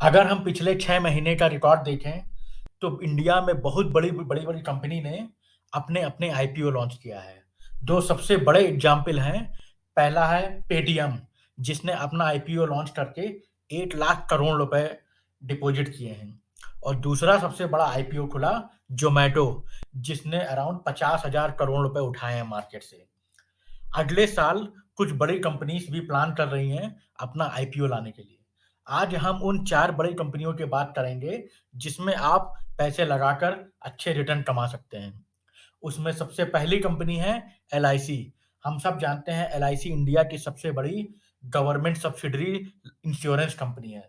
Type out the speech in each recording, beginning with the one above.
अगर हम पिछले 6 महीने का रिकॉर्ड देखें, तो इंडिया में बहुत बड़ी-बड़ी कंपनी ने अपने-अपने आईपीओ लॉन्च किया है। 2 सबसे बड़े एग्ज़ाम्पल हैं, पहला है पेटीएम, जिसने अपना आईपीओ लॉन्च करके 1 लाख करोड़ रुपए डिपॉज़िट किए हैं और दूसरा सबसे बड़ा आईपीओ खुला ज़ोमैटो, जिसने अराउंड 50,000 करोड़ रुपए उठाए हैं मार्केट से। अगले साल कुछ बड़ी कंपनीज़ भी प्लान कर रही हैं अपना आईपीओ लाने के लिए। आज हम उन 4 बड़ी कंपनियों की बात करेंगे, जिसमें आप पैसे लगाकर अच्छे रिटर्न कमा सकते हैं। उसमें सबसे पहली कंपनी है एलआईसी। हम सब जानते हैं एलआईसी इंडिया की सबसे बड़ी गवर्नमेंट सब्सिडियरी इंश्योरेंस कंपनी है।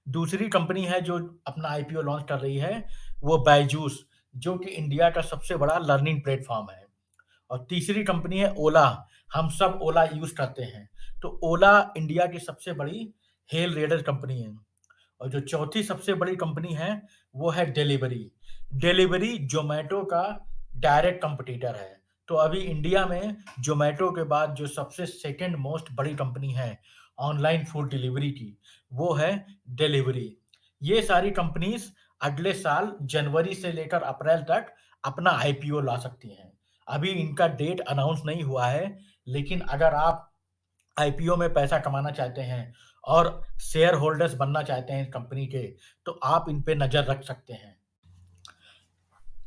दूसरी कंपनी है जो अपना आईपीओ लॉन्च कर रही है, वो बायजूस, जो कि इंडिया का सबसे बड़ा लर्निंग प्लेटफ़ॉर्म है। और तीसरी कंपनी है ओला, हम सब ओला यूज़ करते हैं। तो ओला इंडिया की सबसे बड़ी हेल रेडर कंपनी है। और जो चौथी सबसे बड़ी कंपनी है, वो है डिलिवरी। डिलिवरी ज़ोमैटो का डायरेक्ट कॉम्पिटिटर है। तो अभी इंडिया में ज़ोमैटो के बाद जो सबसे सेकंड मोस्ट बड़ी कंपनी है ऑनलाइन फूड डिलीवरी की, वो है डिलिवरी। ये सारी कंपनीज़ अगले साल जनवरी से लेकर अप्रैल तक अपना आईपीओ ला सकती हैं। अभी इनका डेट अनाउंस नहीं हुआ है, लेकिन अगर आप आईपीओ में पैसा कमाना चाहते हैं और शेयर होल्डर्स बनना चाहते हैं इस कंपनी के, तो आप इन पे नज़र रख सकते हैं।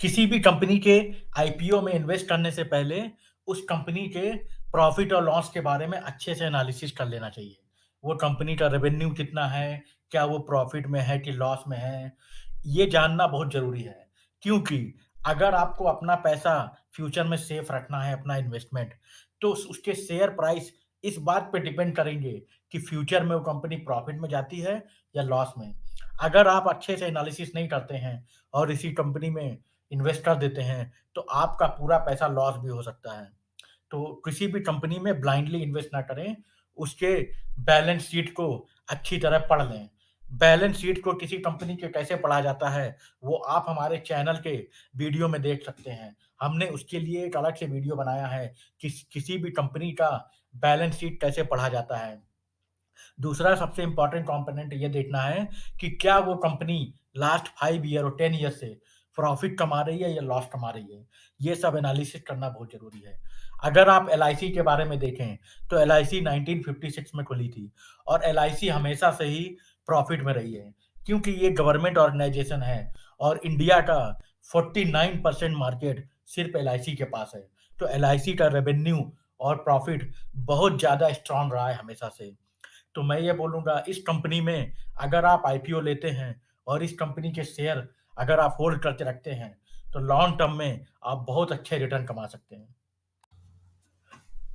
किसी भी कंपनी के आईपीओ में इन्वेस्ट करने से पहले उस कंपनी के प्रॉफ़िट और लॉस के बारे में अच्छे से एनालिसिस कर लेना चाहिए। वो कंपनी का रेवेन्यू कितना है? क्या वो प्रॉफ़िट में है कि लॉस में है? ये जानना बहुत ज़रूरी है, क्योंकि अगर आपको अपना पैसा फ्यूचर में सेफ रखना है, अपना इन्वेस्टमेंट, तो उसके शेयर प्राइस इस बात पे डिपेंड करेंगे कि फ्यूचर में वो कंपनी प्रॉफ़िट में जाती है या लॉस में। अगर आप अच्छे से एनालिसिस नहीं करते हैं और इसी कंपनी में इन्वेस्ट कर देते हैं, तो आपका पूरा पैसा लॉस भी हो सकता है। तो किसी भी कंपनी में ब्लाइंडली इन्वेस्ट ना करें, उसके बैलेंस शीट को अच्छी तरह पढ़ लें। बैलेंस शीट को किसी कंपनी के कैसे पढ़ा जाता है, वो आप हमारे चैनल के वीडियो में देख सकते हैं। हमने उसके लिए एक अलग से वीडियो बनाया है, किसी भी कंपनी का बैलेंस शीट कैसे पढ़ा जाता है। दूसरा सबसे इम्पोर्टेंट कंपोनेंट ये देखना है कि क्या वो कंपनी लास्ट 5 ईयर और 10 ईयर से प्रॉफिट कमा रही है या लॉस कमा रही है। ये सब एनालिसिस करना बहुत ज़रूरी है। अगर आप एलआईसी के बारे में देखें, तो एलआईसी 1956 में खुली थी और एलआईसी हमेशा से ही प्रॉफिट में रही है, क्योंकि ये गवर्नमेंट ऑर्गेनाइज़ेशन है और इंडिया का 49% मार्केट सिर्फ़ एलआईसी के पास है। तो एलआईसी का रेवेन्यू और प्रॉफिट बहुत ज़्यादा स्ट्रॉन्ग रहा है हमेशा से। तो मैं ये बोलूँगा इस कंपनी में अगर आप आईपीओ लेते हैं और इस कंपनी के शेयर अगर आप होल्ड करके रखते हैं, तो लॉन्ग टर्म में आप बहुत अच्छे रिटर्न कमा सकते हैं।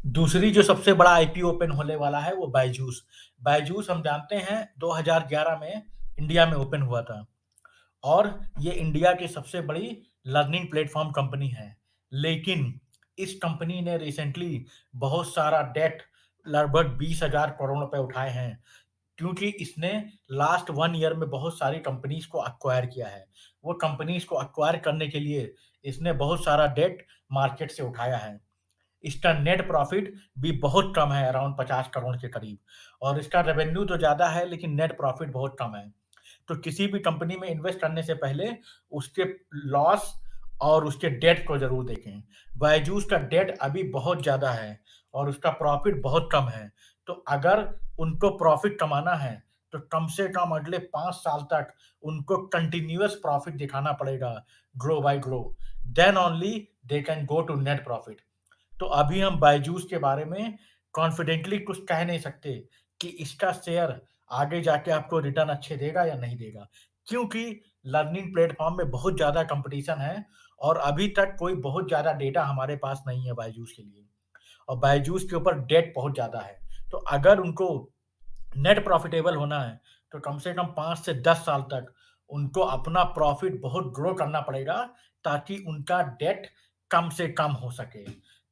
दूसरी जो सबसे बड़ा आईपीओ ओपन होने वाला है वो बायजूस। बायजूस हम जानते हैं 2011 में इंडिया में ओपन हुआ था और ये इंडिया की सबसे बड़ी लर्निंग प्लेटफ़ॉर्म कंपनी है। लेकिन इस कंपनी ने रिसेंटली बहुत सारा डेट लगभग 20,000 करोड़ रुपए उठाए हैं। क्योंकि इसने लास्ट 1 ईयर में बहुत सारी कंपनीज़ को एक्वायर किया है। वो कंपनीज़ को एक्वायर करने के लिए इसने बहुत सारा डेट मार्केट से उठाया है। इसका नेट प्रॉफ़िट भी बहुत कम है, अराउंड 50 करोड़ के करीब और इसका रेवेन्यू तो ज़्यादा है, लेकिन नेट प्रॉफ़िट बहुत कम है। तो किसी भी कंपनी में इन्वेस्ट करने से पहले उसके लॉस और उसके डेट को ज़रूर देखें। बायजूस का डेट अभी बहुत ज़्यादा है और उसका प्रॉफ़िट बहुत कम है। तो अगर उनको प्रॉफ़िट कमाना है, तो कम से कम अगले 5 साल तक उनको कंटीन्यूअस प्रॉफ़िट दिखाना पड़ेगा, grow by grow. Then only they can go to net profit. तो अभी हम बायजूस के बारे में कॉन्फिडेंटली कुछ कह नहीं सकते कि इसका शेयर आगे जाके आपको रिटर्न अच्छे देगा या नहीं देगा। क्योंकि लर्निंग प्लेटफ़ॉर्म में बहुत ज़्यादा कॉम्पिटिशन है और अभी तक कोई बहुत ज़्यादा डेटा हमारे पास नहीं है बायजूस के लिए और बायजूस के ऊपर डेट बहुत ज़्यादा है। तो अगर उनको नेट प्रॉफ़िटेबल होना है, तो कम से कम 5 से 10 साल तक उनको अपना प्रॉफ़िट बहुत ग्रो करना पड़ेगा, ताकि उनका डेट कम से कम हो सके।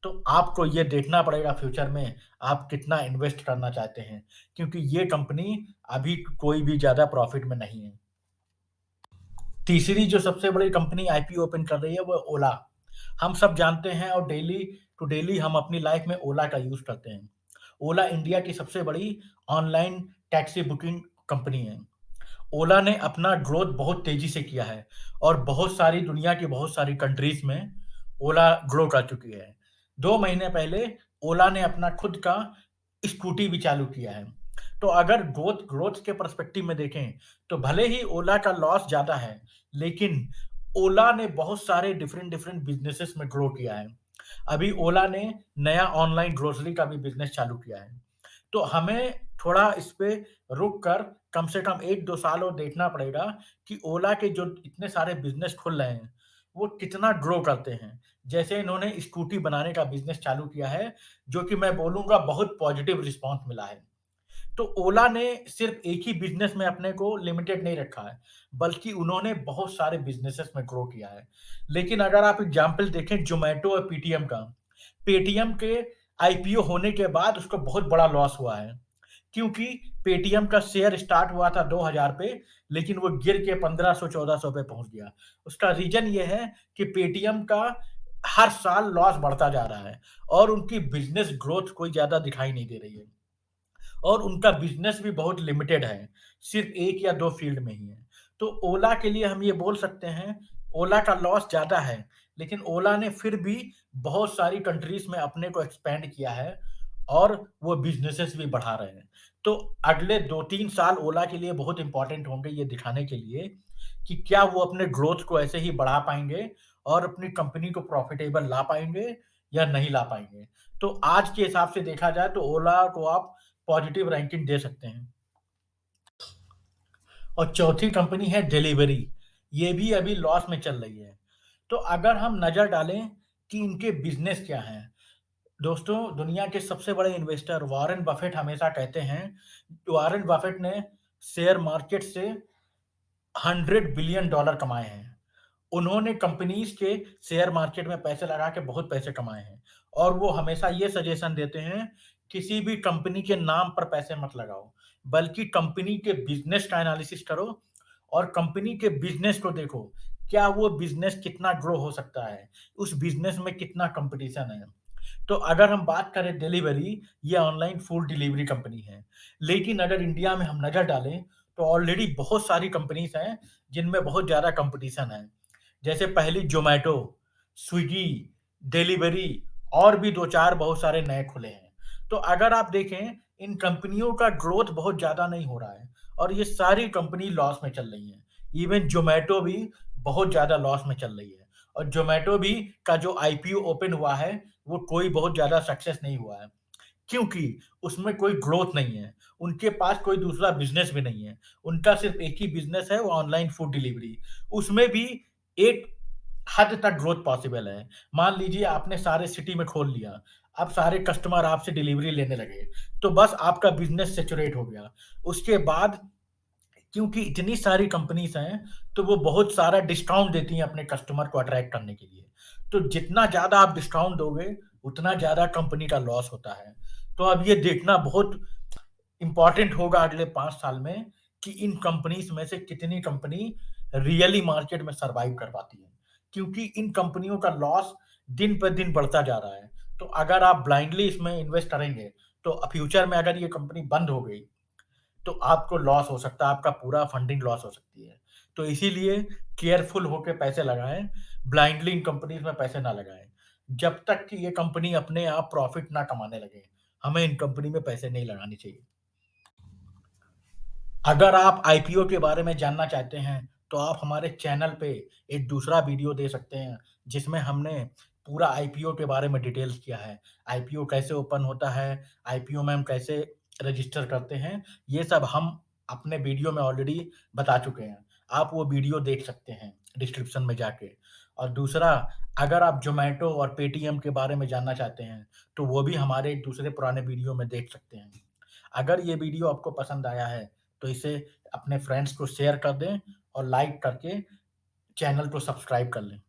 तो आपको ये देखना पड़ेगा फ्यूचर में आप कितना इन्वेस्ट करना चाहते हैं, क्योंकि ये कंपनी अभी कोई भी ज़्यादा प्रॉफ़िट में नहीं है। तीसरी जो सबसे बड़ी कंपनी आईपीओ ओपन कर रही है वो है ओला। हम सब जानते हैं और डेली टू डेली हम अपनी लाइफ़ में ओला का यूज़ करते हैं। ओला इंडिया की सबसे बड़ी ऑनलाइन टैक्सी बुकिंग कंपनी है। ओला ने अपना ग्रोथ बहुत तेज़ी से किया है और बहुत सारी दुनिया की बहुत सारी कंट्रीज़ में ओला ग्रो कर चुकी है। 2 महीने पहले ओला ने अपना खुद का स्कूटी भी चालू किया है। तो अगर ग्रोथ ग्रोथ के पर्सपेक्टिव में देखें, तो भले ही ओला का लॉस ज़्यादा है, लेकिन ओला ने बहुत सारे डिफरेंट डिफरेंट बिज़नेसेस में ग्रो किया है। अभी ओला ने नया ऑनलाइन ग्रोसरी का भी बिज़नेस चालू किया है। तो हमें थोड़ा इस पे रुक कर कम से कम 1-2 साल और देखना पड़ेगा कि ओला के जो इतने सारे बिज़नेस खुल रहे हैं, वो कितना ग्रो करते हैं। जैसे इन्होंने स्कूटी बनाने का बिज़नेस चालू किया है, जो कि मैं बोलूँगा बहुत पॉज़िटिव रिस्पॉन्स मिला है। तो ओला ने सिर्फ़ एक ही बिज़नेस में अपने को लिमिटेड नहीं रखा है, बल्कि उन्होंने बहुत सारे बिज़नेसेस में ग्रो किया है। लेकिन अगर आप एग्ज़ाम्पल देखें ज़ोमैटो और पेटीएम का, पेटीएम के आईपीओ होने के बाद उसको बहुत बड़ा लॉस हुआ है, क्योंकि पेटीएम का शेयर स्टार्ट हुआ था 2000 पे, लेकिन वो गिर के 1500-1400 पे पहुँच गया। उसका रीज़न ये है कि पेटीएम का हर साल लॉस बढ़ता जा रहा है और उनकी बिज़नेस ग्रोथ कोई ज़्यादा दिखाई नहीं दे रही है। और उनका बिज़नेस भी बहुत लिमिटेड है, सिर्फ़ 1 या 2 फ़ील्ड में ही है। तो ओला के लिए हम ये बोल सकते हैं, ओला का लॉस ज़्यादा है, लेकिन ओला ने फिर भी बहुत सारी कंट्रीज़ में अपने को एक्सपैंड किया है और वो बिज़नेसेस भी बढ़ा रहे हैं। तो अगले 2-3 साल ओला के लिए बहुत इम्पोर्टेंट होंगे ये दिखाने के लिए कि क्या वो अपने ग्रोथ को ऐसे ही बढ़ा पाएँगे और अपनी कंपनी को प्रॉफ़िटेबल ला पाएँगे या नहीं ला पाएँगे। तो आज के हिसाब से देखा जाए तो ओला को आप पॉजिटिव रैंकिंग दे सकते हैं। और चौथी कंपनी है डिलीवरी, ये भी अभी लॉस में चल रही है। तो अगर हम नज़र डालें कि इनके बिज़नेस क्या हैं, दोस्तों दुनिया के सबसे बड़े इन्वेस्टर वॉरेन बफेट हमेशा कहते हैं, वॉरेन बफेट ने शेयर मार्केट से 100 बिलियन डॉलर कमाए हैं। उन्होंने कंपनीज़ के शेयर मार्केट में पैसे लगा के बहुत पैसे कमाए हैं और वो हमेशा ये सजेशन देते हैं, किसी भी कंपनी के नाम पर पैसे मत लगाओ, बल्कि कंपनी के बिज़नेस का एनालिसिस करो और कंपनी के बिज़नेस को देखो, क्या वो बिज़नेस कितना ग्रो हो सकता है, उस बिज़नेस में कितना कॉम्पिटिशन है। तो अगर हम बात करें डिलीवरी, ये ऑनलाइन फूड डिलीवरी कंपनी है। लेकिन अगर इंडिया में हम नज़र डालें, तो ऑलरेडी बहुत सारी कंपनीज़ हैं, जिनमें बहुत ज़्यादा कॉम्पिटिशन है। जैसे पहली ज़ोमैटो, स्विगी, डिलीवरी और भी 2-4 बहुत सारे नए खुले हैं। तो अगर आप देखें, इन कंपनियों का ग्रोथ बहुत ज़्यादा नहीं हो रहा है और ये सारी कंपनी लॉस में चल रही हैं। इवन ज़ोमैटो भी बहुत ज़्यादा लॉस में चल रही है और ज़ोमैटो भी का जो आईपीओ ओपन हुआ है, वो कोई बहुत ज़्यादा सक्सेस नहीं हुआ है। क्योंकि उसमें कोई ग्रोथ नहीं है। उनके पास कोई दूसरा बिज़नेस भी नहीं है। उनका सिर्फ़ एक ही बिज़नेस है, वो ऑनलाइन फूड डिलीवरी। उसमें भी एक हद तक ग्रोथ पॉसिबल है। मान लीजिए आपने सारे सिटी में खोल लिया, अब सारे कस्टमर आपसे डिलीवरी लेने लगे, तो बस आपका बिज़नेस सैचुरेट हो गया। उसके बाद क्योंकि इतनी सारी कंपनीज़ हैं, तो वो बहुत सारा डिस्काउंट देती हैं अपने कस्टमर को अट्रैक्ट करने के लिए। तो जितना ज़्यादा आप डिस्काउंट दोगे, उतना ज़्यादा कंपनी का लॉस होता है। तो अब ये देखना बहुत इम्पोर्टेंट होगा अगले 5 साल में कि इन कंपनीज़ में से कितनी कंपनी रियली मार्केट में सर्वाइव कर पाती है। क्योंकि इन कंपनियों का लॉस दिन पे दिन बढ़ता जा रहा है। तो अगर आप ब्लाइंडली इसमें इन्वेस्ट करेंगे, तो फ्यूचर में अगर ये कंपनी बंद हो गई, तो आपको लॉस हो सकता है, आपका पूरा फंडिंग लॉस हो सकती है। तो इसीलिए केयरफुल होके पैसे लगाएँ, ब्लाइंडली इन कंपनीज़ में पैसे ना लगाएँ। जब तक कि ये कंपनी अपने आप प्रॉफ़िट ना कमाने लगे, हमें इन कंपनी में पैसे नहीं लगाने चाहिए। अगर आप आईपीओ के बारे में जानना चाहते हैं, तो आप हमारे चैनल पे एक दूसरा वीडियो दे सकते हैं, जिसमें हमने पूरा आईपीओ के बारे में डिटेल्स किया है। आईपीओ कैसे ओपन होता है, आईपीओ में हम कैसे रजिस्टर करते हैं, ये सब हम अपने वीडियो में ऑलरेडी बता चुके हैं। आप वो वीडियो देख सकते हैं डिस्क्रिप्शन में जाके। और दूसरा, अगर आप ज़ोमैटो और पेटीएम के बारे में जानना चाहते हैं, तो वो भी हमारे एक दूसरे पुराने वीडियो में देख सकते हैं। अगर ये वीडियो आपको पसंद आया है, तो इसे अपने फ्रेंड्स को शेयर कर दें और लाइक करके चैनल को सब्सक्राइब कर लें।